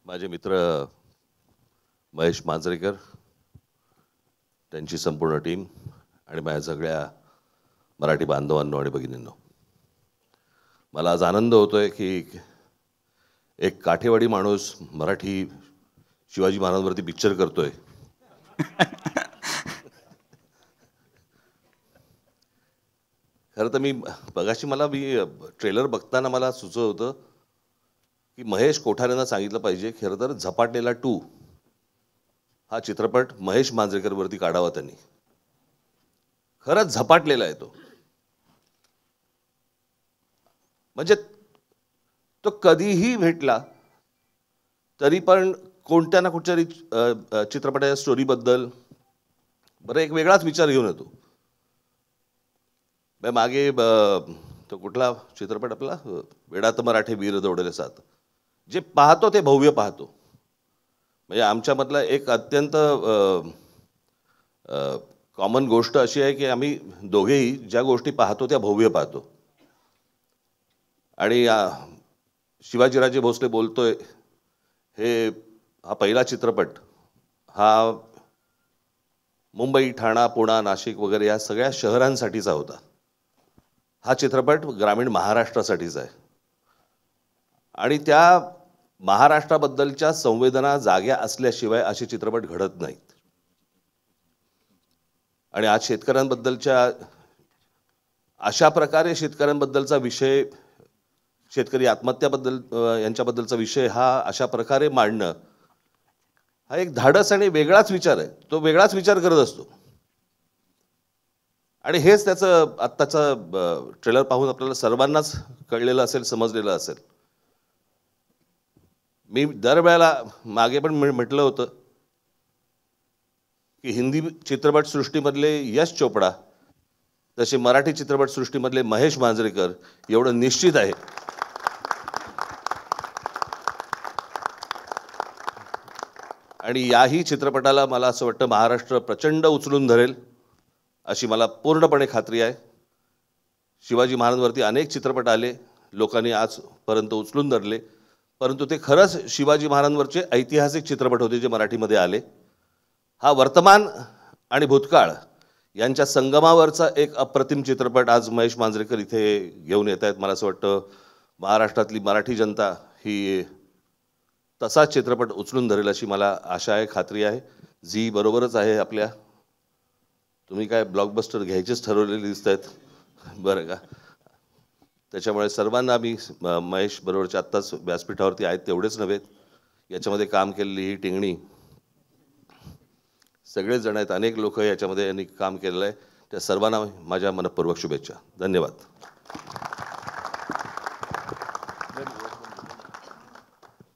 माझे मित्र महेश मांजरेकर, त्यांची संपूर्ण टीम आणि माझ्या सगळ्या मराठी बांधवांनो आणि भगिनींनो, मला आज आनंद होतोय की एक काठेवाडी माणूस मराठी शिवाजी महाराजांवरती पिक्चर करतोय. खरं तर मी ट्रेलर बघताना मला सुचत होतं की महेश कोठारेंना सांगितलं पाहिजे, खरं तर झपाटलेला 2 हा चित्रपट महेश मांजरेकरवरती काढावा त्यांनी. खरंच झपाटलेला आहे तो. म्हणजे तो कधीही भेटला तरी पण कोणत्या ना कुठच्या चित्रपटाच्या स्टोरीबद्दल बरं एक वेगळाच विचार घेऊन येतो. मागे तो कुठला चित्रपट आपला वेडात मराठे वीर दौडले साथ, जे पाहतो ते भव्य पाहतो. म्हणजे आमच्यामधला एक अत्यंत कॉमन गोष्ट अशी आहे की आम्ही दोघेही ज्या गोष्टी पाहतो त्या भव्य पाहतो. आणि शिवाजीराजे भोसले बोलतोय हा पहिला चित्रपट हा मुंबई, ठाणा, पुणा, नाशिक वगैरे या सगळ्या शहरांसाठीचा होता. हा चित्रपट ग्रामीण महाराष्ट्रासाठीचा आहे. आणि त्या महाराष्ट्राबद्दलच्या संवेदना जाग्या असल्याशिवाय असे चित्रपट घडत नाहीत. आणि आज शेतकऱ्यांबद्दलच्या अशा प्रकारे शेतकऱ्यांबद्दलचा विषय, शेतकरी आत्महत्याबद्दल यांच्याबद्दलचा विषय हा अशा प्रकारे मांडणं हा एक धाडस आणि वेगळाच विचार आहे. तो वेगळाच विचार करत असतो. आणि हेच त्याचं आत्ताचं ट्रेलर पाहून आपल्याला सर्वांनाच कळलेलं असेल, समजलेलं असेल. मी दरवेळेला मागे पण म्हटलं होतं की हिंदी चित्रपट सृष्टीमधले यश चोपडा तसे मराठी चित्रपट सृष्टीमधले महेश मांजरेकर एवढं निश्चित आहे. आणि याही चित्रपटाला मला असं वाटतं महाराष्ट्र प्रचंड उचलून धरेल अशी मला पूर्णपणे खात्री आहे. शिवाजी महाराजांवरती अनेक चित्रपट आले, लोकांनी आजपर्यंत उचलून धरले, परंतु ते खरंच शिवाजी महाराजांवरचे ऐतिहासिक चित्रपट होते जे मराठीमध्ये आले. हा वर्तमान आणि भूतकाळ यांच्या संगमावरचा एक अप्रतिम चित्रपट आज महेश मांजरेकर इथे घेऊन येत आहेत. मला असं वाटतं महाराष्ट्रातली मराठी जनता ही तसाच चित्रपट उचलून धरेल अशी मला आशा आहे, खात्री आहे. झी बरोबरच आहे आपल्या. तुम्ही काय ब्लॉकबस्टर घ्यायचेच ठरवलेले दिसत आहेत बरं का. त्याच्यामुळे सर्वांना मी महेश बरोबरच्या आत्ताच व्यासपीठावरती आहेत तेवढेच नव्हे, याच्यामध्ये काम केलेली ही टिंगणी सगळेच जण आहेत, अनेक लोक याच्यामध्ये यांनी काम केलेलं आहे. त्या सर्वांना माझ्या मनपूर्वक शुभेच्छा. धन्यवाद.